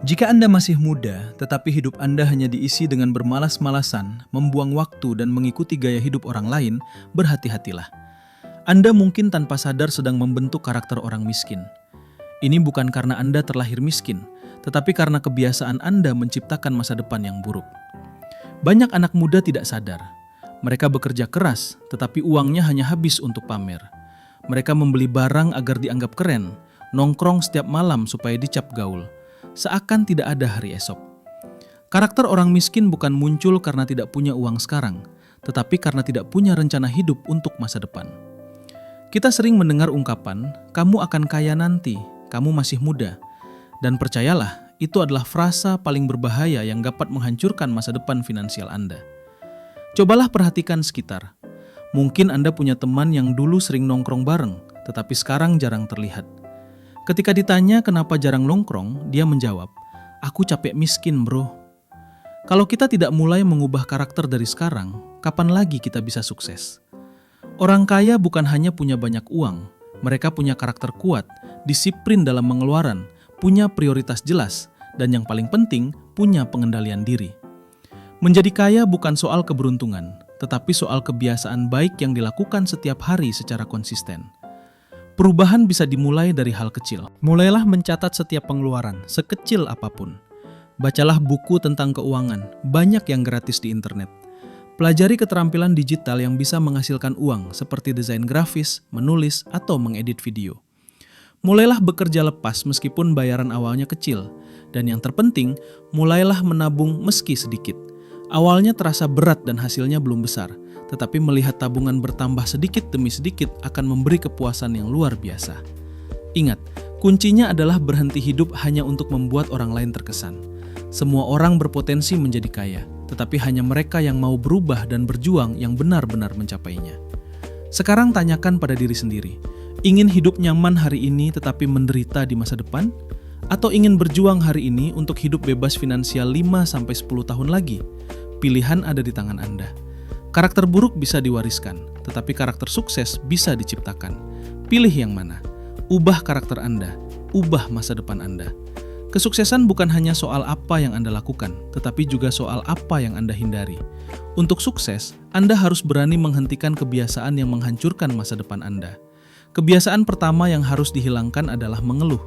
Jika Anda masih muda, tetapi hidup Anda hanya diisi dengan bermalas-malasan, membuang waktu dan mengikuti gaya hidup orang lain, berhati-hatilah. Anda mungkin tanpa sadar sedang membentuk karakter orang miskin. Ini bukan karena Anda terlahir miskin, tetapi karena kebiasaan Anda menciptakan masa depan yang buruk. Banyak anak muda tidak sadar. Mereka bekerja keras, tetapi uangnya hanya habis untuk pamer. Mereka membeli barang agar dianggap keren, nongkrong setiap malam supaya dicap gaul. Seakan tidak ada hari esok. Karakter orang miskin bukan muncul karena tidak punya uang sekarang, tetapi karena tidak punya rencana hidup untuk masa depan. Kita sering mendengar ungkapan, "Kamu akan kaya nanti, kamu masih muda." Dan percayalah, itu adalah frasa paling berbahaya yang dapat menghancurkan masa depan finansial Anda. Cobalah perhatikan sekitar. Mungkin Anda punya teman yang dulu sering nongkrong bareng, tetapi sekarang jarang terlihat. Ketika ditanya kenapa jarang nongkrong, dia menjawab, "Aku capek miskin, bro." Kalau kita tidak mulai mengubah karakter dari sekarang, kapan lagi kita bisa sukses? Orang kaya bukan hanya punya banyak uang, mereka punya karakter kuat, disiplin dalam pengeluaran, punya prioritas jelas, dan yang paling penting, punya pengendalian diri. Menjadi kaya bukan soal keberuntungan, tetapi soal kebiasaan baik yang dilakukan setiap hari secara konsisten. Perubahan bisa dimulai dari hal kecil. Mulailah mencatat setiap pengeluaran, sekecil apapun. Bacalah buku tentang keuangan, banyak yang gratis di internet. Pelajari keterampilan digital yang bisa menghasilkan uang, seperti desain grafis, menulis, atau mengedit video. Mulailah bekerja lepas meskipun bayaran awalnya kecil. Dan yang terpenting, mulailah menabung meski sedikit. Awalnya terasa berat dan hasilnya belum besar, tetapi melihat tabungan bertambah sedikit demi sedikit akan memberi kepuasan yang luar biasa. Ingat, kuncinya adalah berhenti hidup hanya untuk membuat orang lain terkesan. Semua orang berpotensi menjadi kaya, tetapi hanya mereka yang mau berubah dan berjuang yang benar-benar mencapainya. Sekarang tanyakan pada diri sendiri, ingin hidup nyaman hari ini tetapi menderita di masa depan? Atau ingin berjuang hari ini untuk hidup bebas finansial 5-10 tahun lagi? Pilihan ada di tangan Anda. Karakter buruk bisa diwariskan, tetapi karakter sukses bisa diciptakan. Pilih yang mana? Ubah karakter Anda, ubah masa depan Anda. Kesuksesan bukan hanya soal apa yang Anda lakukan, tetapi juga soal apa yang Anda hindari. Untuk sukses, Anda harus berani menghentikan kebiasaan yang menghancurkan masa depan Anda. Kebiasaan pertama yang harus dihilangkan adalah mengeluh.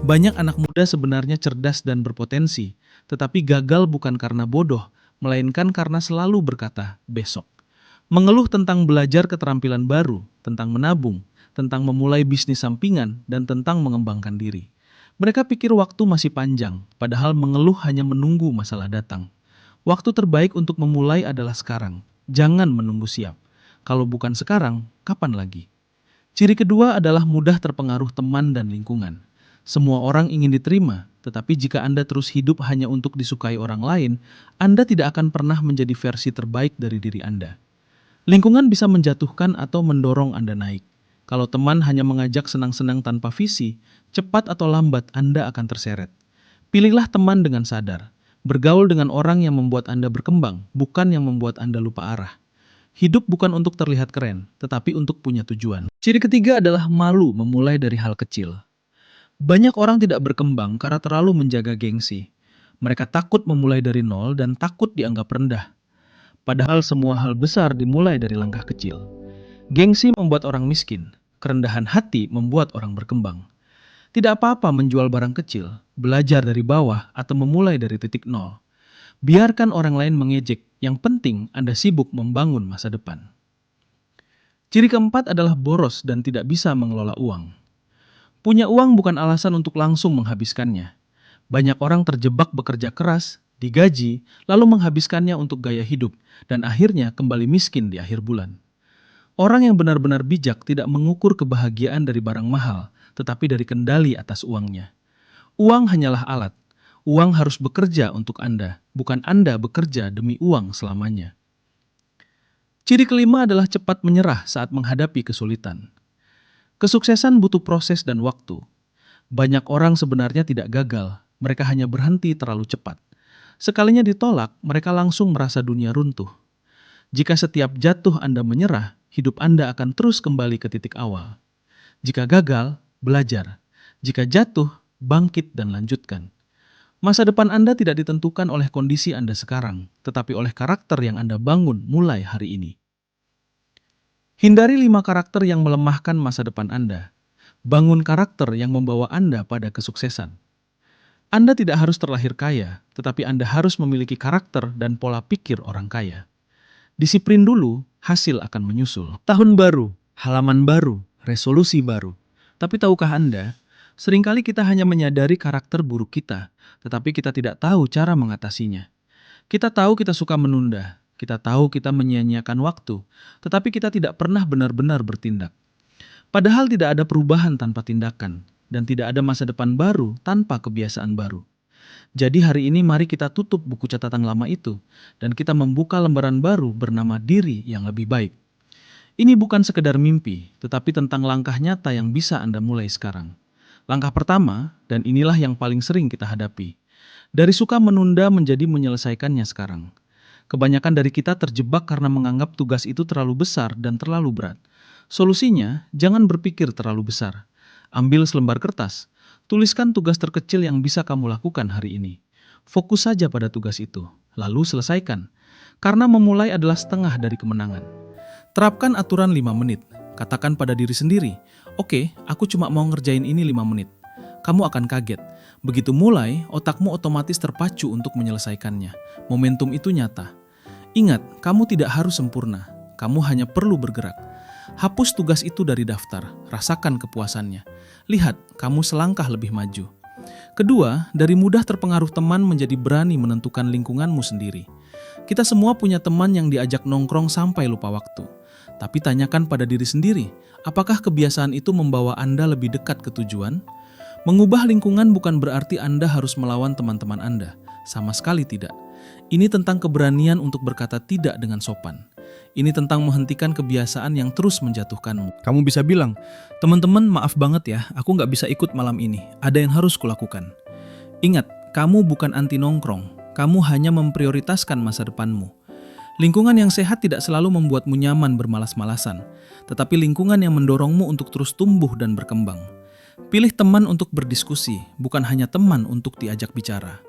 Banyak anak muda sebenarnya cerdas dan berpotensi, tetapi gagal bukan karena bodoh, melainkan karena selalu berkata, "besok." Mengeluh tentang belajar keterampilan baru, tentang menabung, tentang memulai bisnis sampingan, dan tentang mengembangkan diri. Mereka pikir waktu masih panjang, padahal mengeluh hanya menunggu masalah datang. Waktu terbaik untuk memulai adalah sekarang. Jangan menunggu siap. Kalau bukan sekarang, kapan lagi? Ciri kedua adalah mudah terpengaruh teman dan lingkungan. Semua orang ingin diterima, tetapi jika Anda terus hidup hanya untuk disukai orang lain, Anda tidak akan pernah menjadi versi terbaik dari diri Anda. Lingkungan bisa menjatuhkan atau mendorong Anda naik. Kalau teman hanya mengajak senang-senang tanpa visi, cepat atau lambat Anda akan terseret. Pilihlah teman dengan sadar. Bergaul dengan orang yang membuat Anda berkembang, bukan yang membuat Anda lupa arah. Hidup bukan untuk terlihat keren, tetapi untuk punya tujuan. Ciri ketiga adalah malu memulai dari hal kecil. Banyak orang tidak berkembang karena terlalu menjaga gengsi. Mereka takut memulai dari nol dan takut dianggap rendah. Padahal semua hal besar dimulai dari langkah kecil. Gengsi membuat orang miskin, kerendahan hati membuat orang berkembang. Tidak apa-apa menjual barang kecil, belajar dari bawah, atau memulai dari titik nol. Biarkan orang lain mengejek, yang penting Anda sibuk membangun masa depan. Ciri keempat adalah boros dan tidak bisa mengelola uang. Punya uang bukan alasan untuk langsung menghabiskannya. Banyak orang terjebak bekerja keras, digaji, lalu menghabiskannya untuk gaya hidup, dan akhirnya kembali miskin di akhir bulan. Orang yang benar-benar bijak tidak mengukur kebahagiaan dari barang mahal, tetapi dari kendali atas uangnya. Uang hanyalah alat. Uang harus bekerja untuk Anda, bukan Anda bekerja demi uang selamanya. Ciri kelima adalah cepat menyerah saat menghadapi kesulitan. Kesuksesan butuh proses dan waktu. Banyak orang sebenarnya tidak gagal, mereka hanya berhenti terlalu cepat. Sekalinya ditolak, mereka langsung merasa dunia runtuh. Jika setiap jatuh Anda menyerah, hidup Anda akan terus kembali ke titik awal. Jika gagal, belajar. Jika jatuh, bangkit dan lanjutkan. Masa depan Anda tidak ditentukan oleh kondisi Anda sekarang, tetapi oleh karakter yang Anda bangun mulai hari ini. Hindari 5 karakter yang melemahkan masa depan Anda. Bangun karakter yang membawa Anda pada kesuksesan. Anda tidak harus terlahir kaya, tetapi Anda harus memiliki karakter dan pola pikir orang kaya. Disiplin dulu, hasil akan menyusul. Tahun baru, halaman baru, resolusi baru. Tapi tahukah Anda, seringkali kita hanya menyadari karakter buruk kita, tetapi kita tidak tahu cara mengatasinya. Kita tahu kita suka menunda, kita tahu kita menyia-nyiakan waktu, tetapi kita tidak pernah benar-benar bertindak. Padahal tidak ada perubahan tanpa tindakan, dan tidak ada masa depan baru tanpa kebiasaan baru. Jadi hari ini mari kita tutup buku catatan lama itu, dan kita membuka lembaran baru bernama diri yang lebih baik. Ini bukan sekedar mimpi, tetapi tentang langkah nyata yang bisa Anda mulai sekarang. Langkah pertama, dan inilah yang paling sering kita hadapi. Dari suka menunda menjadi menyelesaikannya sekarang. Kebanyakan dari kita terjebak karena menganggap tugas itu terlalu besar dan terlalu berat. Solusinya, jangan berpikir terlalu besar. Ambil selembar kertas, tuliskan tugas terkecil yang bisa kamu lakukan hari ini. Fokus saja pada tugas itu, lalu selesaikan. Karena memulai adalah setengah dari kemenangan. Terapkan aturan 5 menit. Katakan pada diri sendiri, oke, aku cuma mau ngerjain ini 5 menit. Kamu akan kaget. Begitu mulai, otakmu otomatis terpacu untuk menyelesaikannya. Momentum itu nyata. Ingat, kamu tidak harus sempurna. Kamu hanya perlu bergerak. Hapus tugas itu dari daftar, rasakan kepuasannya. Lihat, kamu selangkah lebih maju. Kedua, dari mudah terpengaruh teman menjadi berani menentukan lingkunganmu sendiri. Kita semua punya teman yang diajak nongkrong sampai lupa waktu. Tapi tanyakan pada diri sendiri, apakah kebiasaan itu membawa Anda lebih dekat ke tujuan? Mengubah lingkungan bukan berarti Anda harus melawan teman-teman Anda. Sama sekali tidak. Ini tentang keberanian untuk berkata tidak dengan sopan. Ini tentang menghentikan kebiasaan yang terus menjatuhkanmu. Kamu bisa bilang, teman-teman maaf banget ya, aku nggak bisa ikut malam ini. Ada yang harus kulakukan. Ingat, kamu bukan anti nongkrong. Kamu hanya memprioritaskan masa depanmu. Lingkungan yang sehat tidak selalu membuatmu nyaman bermalas-malasan, tetapi lingkungan yang mendorongmu untuk terus tumbuh dan berkembang. Pilih teman untuk berdiskusi, bukan hanya teman untuk diajak bicara.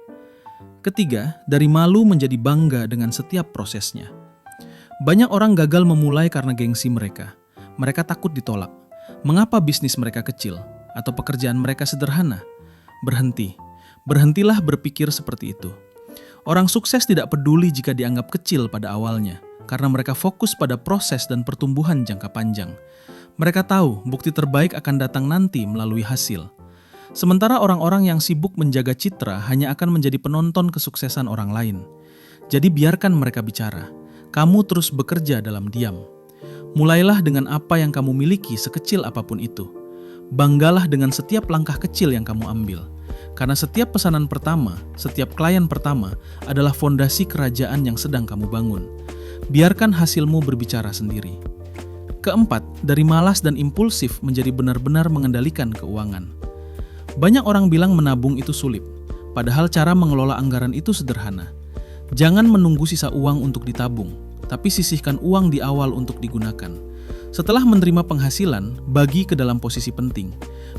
Ketiga, dari malu menjadi bangga dengan setiap prosesnya. Banyak orang gagal memulai karena gengsi mereka. Mereka takut ditolak. Mengapa bisnis mereka kecil? Atau pekerjaan mereka sederhana? Berhenti. Berhentilah berpikir seperti itu. Orang sukses tidak peduli jika dianggap kecil pada awalnya, karena mereka fokus pada proses dan pertumbuhan jangka panjang. Mereka tahu bukti terbaik akan datang nanti melalui hasil. Sementara orang-orang yang sibuk menjaga citra hanya akan menjadi penonton kesuksesan orang lain. Jadi biarkan mereka bicara. Kamu terus bekerja dalam diam. Mulailah dengan apa yang kamu miliki sekecil apapun itu. Banggalah dengan setiap langkah kecil yang kamu ambil. Karena setiap pesanan pertama, setiap klien pertama adalah fondasi kerajaan yang sedang kamu bangun. Biarkan hasilmu berbicara sendiri. Keempat, dari malas dan impulsif menjadi benar-benar mengendalikan keuangan. Banyak orang bilang menabung itu sulit, padahal cara mengelola anggaran itu sederhana. Jangan menunggu sisa uang untuk ditabung, tapi sisihkan uang di awal untuk digunakan. Setelah menerima penghasilan, bagi ke dalam posisi penting.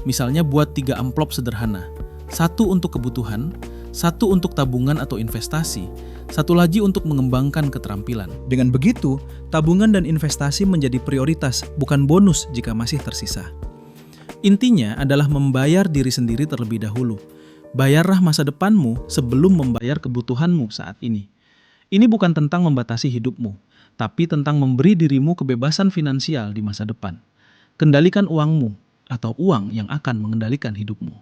Misalnya buat 3 amplop sederhana. 1 untuk kebutuhan, 1 untuk tabungan atau investasi, 1 lagi untuk mengembangkan keterampilan. Dengan begitu, tabungan dan investasi menjadi prioritas, bukan bonus jika masih tersisa. Intinya adalah membayar diri sendiri terlebih dahulu. Bayarlah masa depanmu sebelum membayar kebutuhanmu saat ini. Ini bukan tentang membatasi hidupmu, tapi tentang memberi dirimu kebebasan finansial di masa depan. Kendalikan uangmu, atau uang yang akan mengendalikan hidupmu.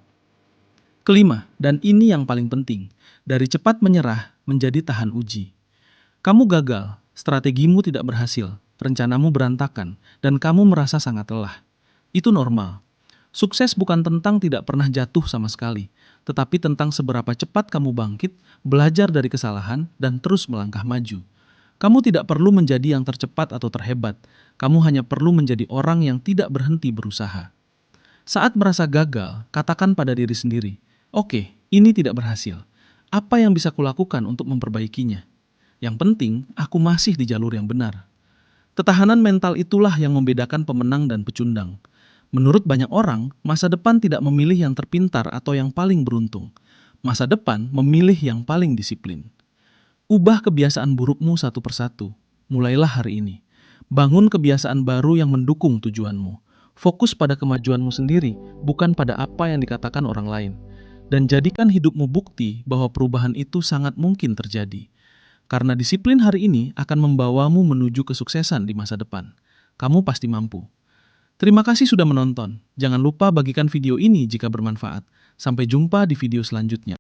Kelima, dan ini yang paling penting, dari cepat menyerah menjadi tahan uji. Kamu gagal, strategimu tidak berhasil, rencanamu berantakan, dan kamu merasa sangat lelah. Itu normal. Sukses bukan tentang tidak pernah jatuh sama sekali, tetapi tentang seberapa cepat kamu bangkit, belajar dari kesalahan, dan terus melangkah maju. Kamu tidak perlu menjadi yang tercepat atau terhebat, kamu hanya perlu menjadi orang yang tidak berhenti berusaha. Saat merasa gagal, katakan pada diri sendiri, oke, ini tidak berhasil. Apa yang bisa kulakukan untuk memperbaikinya? Yang penting, aku masih di jalur yang benar. Ketahanan mental itulah yang membedakan pemenang dan pecundang. Menurut banyak orang, masa depan tidak memilih yang terpintar atau yang paling beruntung. Masa depan memilih yang paling disiplin. Ubah kebiasaan burukmu satu persatu. Mulailah hari ini. Bangun kebiasaan baru yang mendukung tujuanmu. Fokus pada kemajuanmu sendiri, bukan pada apa yang dikatakan orang lain. Dan jadikan hidupmu bukti bahwa perubahan itu sangat mungkin terjadi. Karena disiplin hari ini akan membawamu menuju kesuksesan di masa depan. Kamu pasti mampu. Terima kasih sudah menonton. Jangan lupa bagikan video ini jika bermanfaat. Sampai jumpa di video selanjutnya.